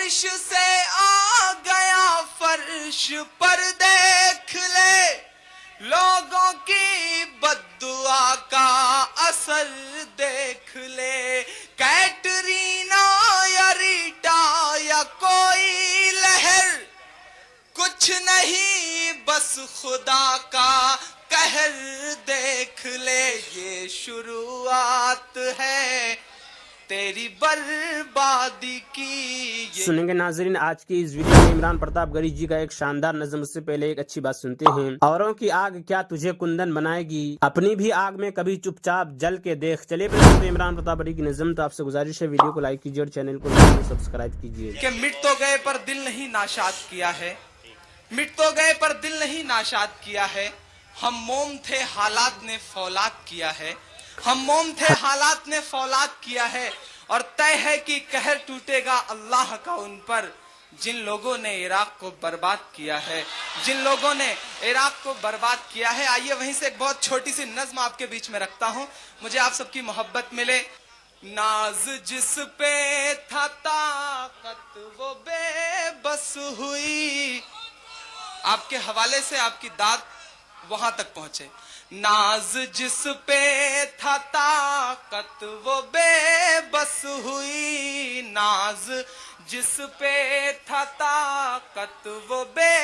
عرش سے آ گیا فرش پر دیکھ لے لوگوں کی بد دعا کا اثر دیکھ لے کیٹرینا یا ریٹا یا کوئی لہر کچھ نہیں بس خدا کا قہر دیکھ لے یہ شروعات ہے تیری بربادی کی. سنیں گے ناظرین آج کی اس ویڈیو میں عمران پرتاپ گڑھی جی کا ایک شاندار نظم. اس سے پہلے ایک اچھی بات سنتے ہیں. اوروں کی آگ کیا تجھے کندن بنائے گی اپنی بھی آگ میں کبھی چپ چاپ جل کے دیکھ. چلے پھر عمران پرتاپ گڑھی کی نظم. تو آپ سے گزارش ہے ویڈیو کو لائک کیجیے اور چینل کو سبسکرائب کیجیے. کہ مٹ تو گئے پر دل نہیں ناشاد کیا ہے مٹ تو گئے پر دل نہیں ناشاد کیا ہے ہم موم تھے حالات نے فولاد کیا ہے ہم موم تھے حالات نے فولاد کیا ہے اور طے ہے کہ قہر ٹوٹے گا اللہ کا ان پر جن لوگوں نے عراق کو برباد کیا ہے جن لوگوں نے عراق کو برباد کیا ہے. آئیے وہیں سے ایک بہت چھوٹی سی نظم آپ کے بیچ میں رکھتا ہوں مجھے آپ سب کی محبت ملے. ناز جس پہ تھا طاقت وہ بے بس ہوئی آپ کے حوالے سے آپ کی داد وہاں تک پہنچے. ناز جس پہ تھا طاقت وہ بے بس ہوئی ناز جس پہ تھا طاقت وہ بے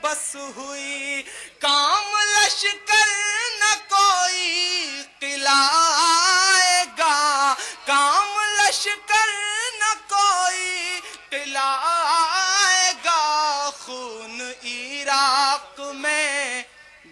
بس ہوئی کام لشکر نہ کوئی قلعہ آئے گا کام لشکر نہ کوئی قلعہ آئے گا خون عراق میں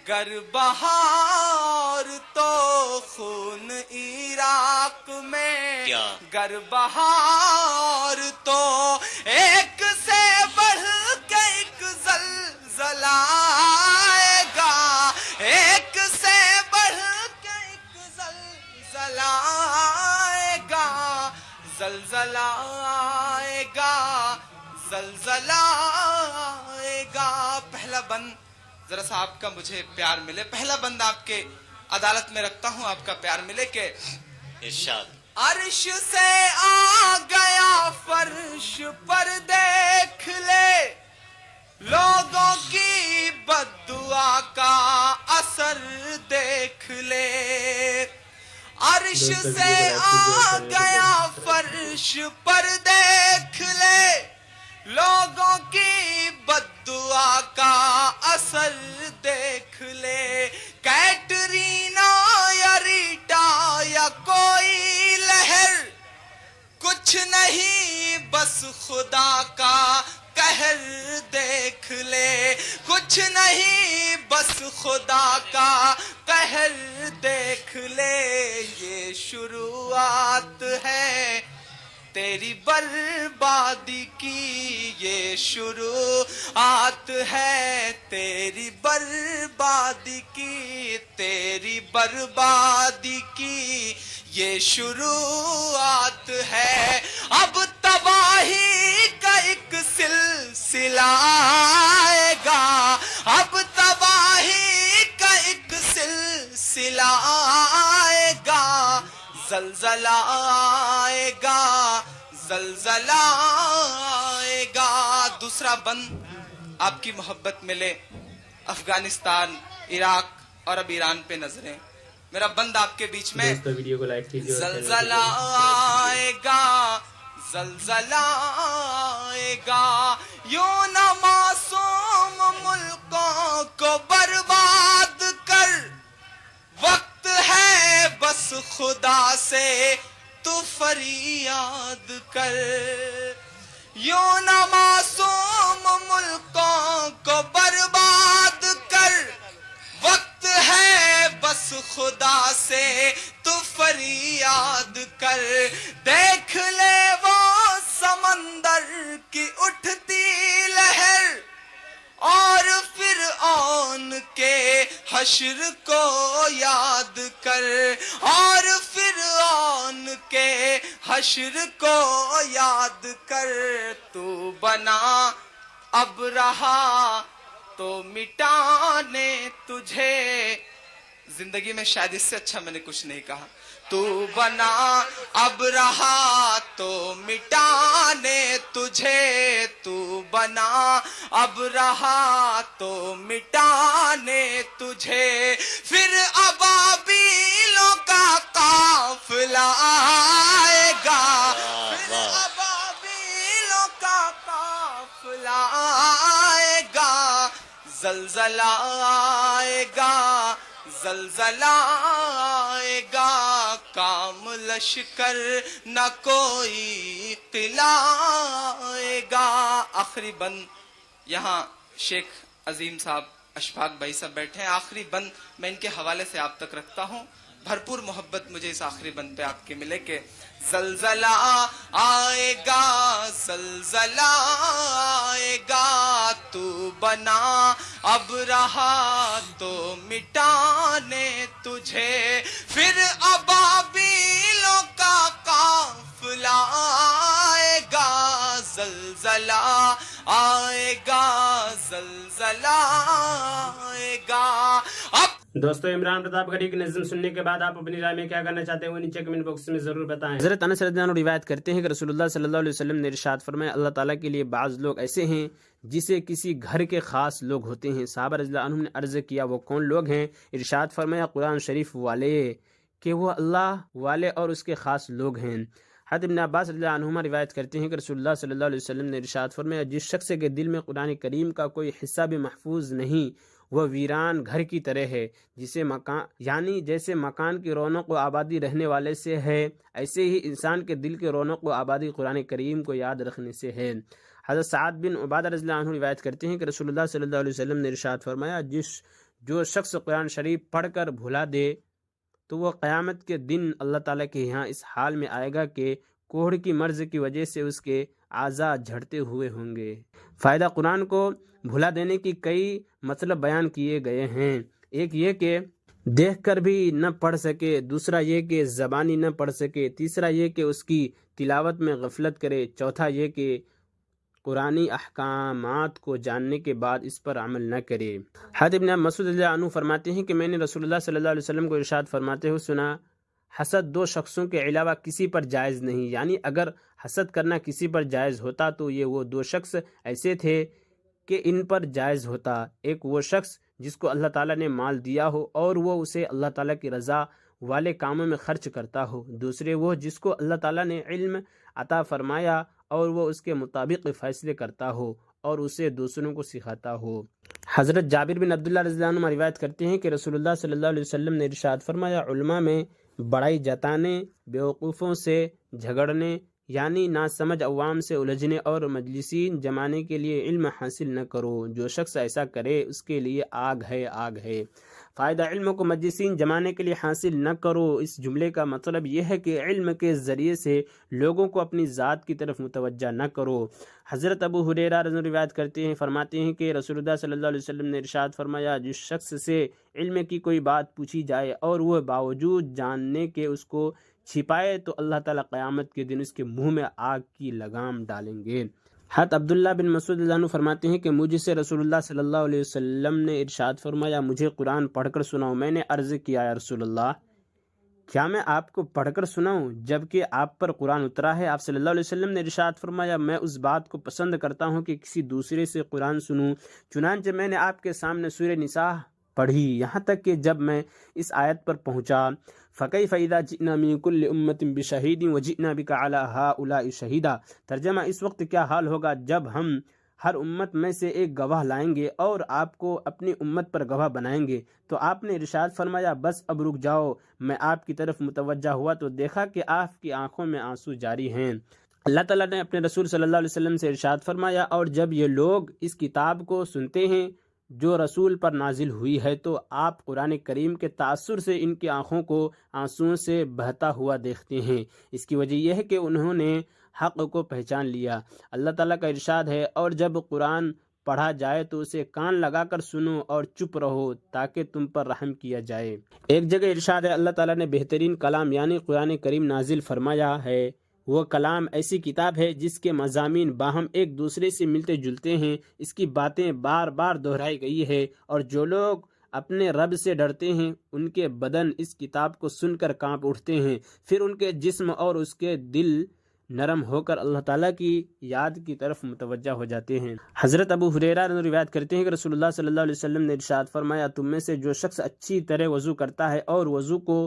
گر بہار تو خون عراق میں گر بہار تو ایک سے بڑھ کے ایک زلزلہ آئے گا ایک سے بڑھ کے ایک زلزلہ آئے گا زلزلہ آئے گا زلزلہ آئے گا. پہلا بند ذرا سا آپ کا مجھے پیار ملے پہلا بند آپ کے عدالت میں رکھتا ہوں آپ کا پیار ملے کہ ارشاد. عرش سے آ گیا فرش پر دیکھ لے لوگوں کی بد دعا کا اثر دیکھ لے. عرش سے آ گیا فرش پر دیکھ لے لوگوں کی بد دعا کا اثر دیکھ لے کیٹرینا یا ریٹا یا کوئی لہر کچھ نہیں بس خدا کا قہر دیکھ لے کچھ نہیں بس خدا کا قہر دیکھ لے یہ شروعات ہے تیری بربادی کی یہ شروعات ہے تیری بربادی کی تیری بربادی کی یہ شروعات ہے. اب تباہی کا ایک سلسلہ آئے گا اب تباہی کا ایک سلسلہ آئے گا زلزلہ آئے گا زلزلہ آئے گا. دوسرا بند آپ کی محبت ملے افغانستان عراق اور اب ایران پہ نظریں میرا بند آپ کے بیچ میں ویڈیو کو لائک کیجیے. زلزلہ آئے گا زلزلہ آئے گا یوں نہ معصوم ملکوں کو برباد کر وقت ہے بس خدا سے تو فریاد کر یوں نہ معصوم ملکوں کو برباد کر وقت ہے بس خدا سے تو فریاد کر. دیکھ لے وہ سمندر کی اٹھتی لہر اور فرعون کے حشر کو یاد کر اور فرعون کے حشر کو یاد کر. تو بنا اب رہا تو مٹانے تجھے जिंदगी में शायद इससे अच्छा मैंने कुछ नहीं कहा। तू बना अब रहा तो मिटाने तुझे, तू बना अब रहा तो मिटाने तुझे, फिर अबाबीलों का काफिला आएगा, फिर अबाबीलों का काफिला आएगा, जलजला आएगा, जलजला आएगा, काम लश्कर न कोई किला आएगा। आखिरी बंद, यहाँ शेख अजीम साहब, अशफाक भाई साहब बैठे हैं। आखिरी बंद मैं इनके हवाले से आप तक रखता हूँ। भरपूर मोहब्बत मुझे इस आखिरी बंद पे आपके मिले कि जलजला आएगा, जलजला आएगा, तू बना अब रहा तो मिटाने तुझे, फिर अबाबीलों का काफिला आएगा, जलजला आएगा, जलजला आएगा। अब दोस्तों, इमरान प्रतापगढ़ी की नज़्म सुनने के बाद आप अपनी राय में क्या करना चाहते हैं वो नीचे कमेंट बॉक्स में जरूर बताएं। हज़रत अनस रज़ियल्लाहु अन्हु रिवायत करते हैं कि रसूलुल्लाह सल्लल्लाहु अलैहि वसल्लम ने इरशाद फरमाया, अल्लाह ताला के लिए बाज़ लोग ऐसे हैं जिसे किसी घर के ख़ास लोग होते हैं। सहाबा रज़ियल्लाहु अन्हुम ने अर्ज़ किया, वो कौन लोग हैं? इरशाद फरमाया, कुरान शरीफ वाले, कि वो अल्लाह वाले और उसके ख़ास लोग हैं। हज़रत इब्न अब्बास रज़ियल्लाहु अन्हुमा रिवायत करते हैं कि रसूलुल्लाह सल्लल्लाहु अलैहि वसल्लम ने इरशाद फरमाया, जिस शख्स के दिल में कुरान करीम का कोई हिस्सा भी महफूज नहीं, वह वीरान घर की तरह है, जिसे मकान यानी जैसे मकान की रौनक व आबादी रहने वाले से है, ऐसे ही इंसान के दिल की रौनक व आबादी कुरान करीम को याद रखने से है। हज़रत साद बिन उबादा रज़ियल्लाहु अन्हु रिवायत करते हैं कि रसूलुल्लाह सल्लल्लाहु अलैहि वसल्लम ने इरशाद फरमाया, जो शख्स कुरान शरीफ पढ़कर भुला दे तो वह क़यामत के दिन अल्लाह ताला के यहाँ इस हाल में आएगा कि कोहड़ की मर्ज की वजह से उसके आज़ा झड़ते हुए होंगे। फ़ायदा, कुरान को भुला देने की कई मतलब बयान किए गए हैं। एक ये कि देख कर भी न पढ़ सके, दूसरा ये कि ज़बानी न पढ़ सके, तीसरा ये कि उसकी तिलावत में गफलत करे, चौथा ये कि कुरानी अहकामात को जानने के बाद इस पर अमल न करे। हज़रत इब्न मसूद रज़ियल्लाहु अन्हु फरमाते हैं कि मैंने रसूलुल्लाह सल्लल्लाहु अलैहि वसल्लम को इरशाद फरमाते हुए सुना, हसद दो शख्सों के अलावा किसी पर जायज़ नहीं। यानी अगर हसद करना किसी पर जायज़ होता तो ये वो दो शख्स ऐसे थे कि इन पर जायज़ होता। एक वो शख्स जिसको अल्लाह ताला ने माल दिया हो और वो उसे अल्लाह ताला की रज़ा वाले कामों में खर्च करता हो। दूसरे वो जिसको अल्लाह ताला ने इल्म अता फरमाया और वो उसके मुताबिक फ़ैसले करता हो और उसे दूसरों को सिखाता हो। हज़रत जाबिर बिन अब्दुल्लाह रज़ियल्लाहु अन्हु रिवायत करते हैं कि रसूलुल्लाह सल्लल्लाहु अलैहि वसल्लम ने इरशाद फरमाया, उलमा में बड़ाई जताने, बेवकूफ़ों से झगड़ने यानी नासमझ अवाम से उलझने और मजलिसीन जमाने के लिए इल्म हासिल न करो। जो शख्स ऐसा करे उसके लिए आग है, आग है। फ़ायदा, इल्म को मजलिसीन जमाने के लिए हासिल न करो, इस जुमले का मतलब यह है कि इल्म के ज़रिए से लोगों को अपनी ज़ात की तरफ मुतवज्जा न करो। हज़रत अबू हुरैरा रज़ी रिवायत करते हैं, फरमाते हैं कि रसूलुल्लाह सल्लल्लाहु अलैहि वसल्लम ने इरशाद फरमाया, जिस शख्स से इल्म की कोई बात पूछी जाए और वह बावजूद जानने के उसको छिपाए तो अल्लाह ताला क़यामत के दिन उसके मुंह में आग की लगाम डालेंगे। हज़रत अब्दुल्लाह बिन मसूद रज़ियल्लाहु अन्हु फरमाते हैं कि मुझसे रसूलुल्लाह सल्लल्लाहु अलैहि वसल्लम ने इरशाद फरमाया, मुझे कुरान पढ़कर सुनाओ। मैंने अर्ज़ किया, या रसूलल्लाह, क्या मैं आपको पढ़कर सुनाऊं जबकि आप पर कुरान उतरा है? आप सल्लल्लाहु अलैहि वसल्लम ने इरशाद फरमाया, मैं उस बात को पसंद करता हूं कि किसी दूसरे से कुरान सुनूं। चुनांचे मैंने आपके सामने सूरह निसा पढ़ी, यहाँ तक कि जब मैं इस आयत पर पहुँचा, फ़कैफ़ इज़ा जि'ना मिन कुल्लि उम्मतिन बिशहीदिन व जि'ना बिका अला हाउलाइ शहीदा। तर्जमा, इस वक्त क्या हाल होगा जब हम हर उम्मत में से एक गवाह लाएंगे और आपको अपनी उम्मत पर गवाह बनाएंगे। तो आपने इरशाद फरमाया, बस अब रुक जाओ। मैं आपकी तरफ मुतवज्जा हुआ तो देखा कि आपकी आंखों में आंसू जारी हैं। अल्लाह ताला ने अपने रसूल सल्लल्लाहु अलैहि वसल्लम से इरशाद फरमाया, और जब ये लोग इस किताब को सुनते हैं जो रसूल पर नाजिल हुई है तो आप कुरान करीम के तासुर से इनकी आंखों को आंसुओं से बहता हुआ देखते हैं। इसकी वजह यह है कि उन्होंने हक़ को पहचान लिया। अल्लाह ताला का इरशाद है, और जब कुरान पढ़ा जाए तो उसे कान लगाकर सुनो और चुप रहो ताकि तुम पर रहम किया जाए। एक जगह इरशाद है, अल्लाह ताला ने बेहतरीन कलाम यानी कुरान करीम नाजिल फरमाया है। वो कलाम ऐसी किताब है जिसके मज़ामीन बाहम एक दूसरे से मिलते जुलते हैं। इसकी बातें बार बार दोहराई गई है, और जो लोग اپنے رب سے ڈرتے ہیں ان کے بدن اس کتاب کو سن کر کانپ اٹھتے ہیں، پھر ان کے جسم اور اس کے دل نرم ہو کر اللہ تعالیٰ کی یاد کی طرف متوجہ ہو جاتے ہیں۔ حضرت ابو ہریرہ روایت کرتے ہیں کہ رسول اللہ صلی اللہ علیہ وسلم نے ارشاد فرمایا، تم میں سے جو شخص اچھی طرح وضو کرتا ہے اور وضو کو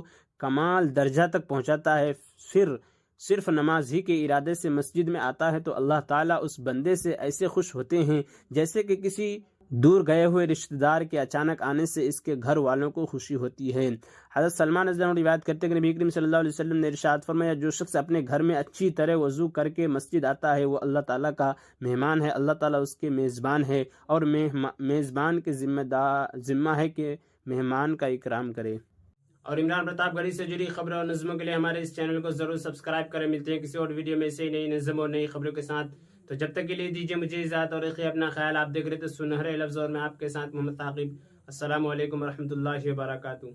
کمال درجہ تک پہنچاتا ہے، پھر صرف نماز ہی کے ارادے سے مسجد میں آتا ہے، تو اللہ تعالیٰ اس بندے سے ایسے خوش ہوتے ہیں جیسے کہ کسی دور گئے ہوئے رشتہ دار کے اچانک آنے سے اس کے گھر والوں کو خوشی ہوتی ہے۔ حضرت سلمان رضی اللہ عنہ روایت کرتے ہیں کہ نبی کریم صلی اللہ علیہ وسلم نے ارشاد فرمایا، جو شخص اپنے گھر میں اچھی طرح وضو کر کے مسجد آتا ہے وہ اللہ تعالیٰ کا مہمان ہے، اللہ تعالیٰ اس کے میزبان ہے، اور میزبان کے ذمہ ہے کہ مہمان کا اکرام کرے۔ اور عمران پرتاپ گڑھی سے جڑی خبروں اور نظموں کے لیے ہمارے اس چینل کو ضرور سبسکرائب کریں۔ ملتے ہیں کسی اور ویڈیو میں سے نئی نظم اور نئی خبروں کے ساتھ، تو جب تک کے لیے دیجیے مجھے اجازت اور رکھیے اپنا خیال۔ آپ دیکھ رہے تھے سنہرے لفظ اور میں آپ کے ساتھ محمد ثاقب۔ السلام علیکم ورحمۃ اللہ وبرکاتہ۔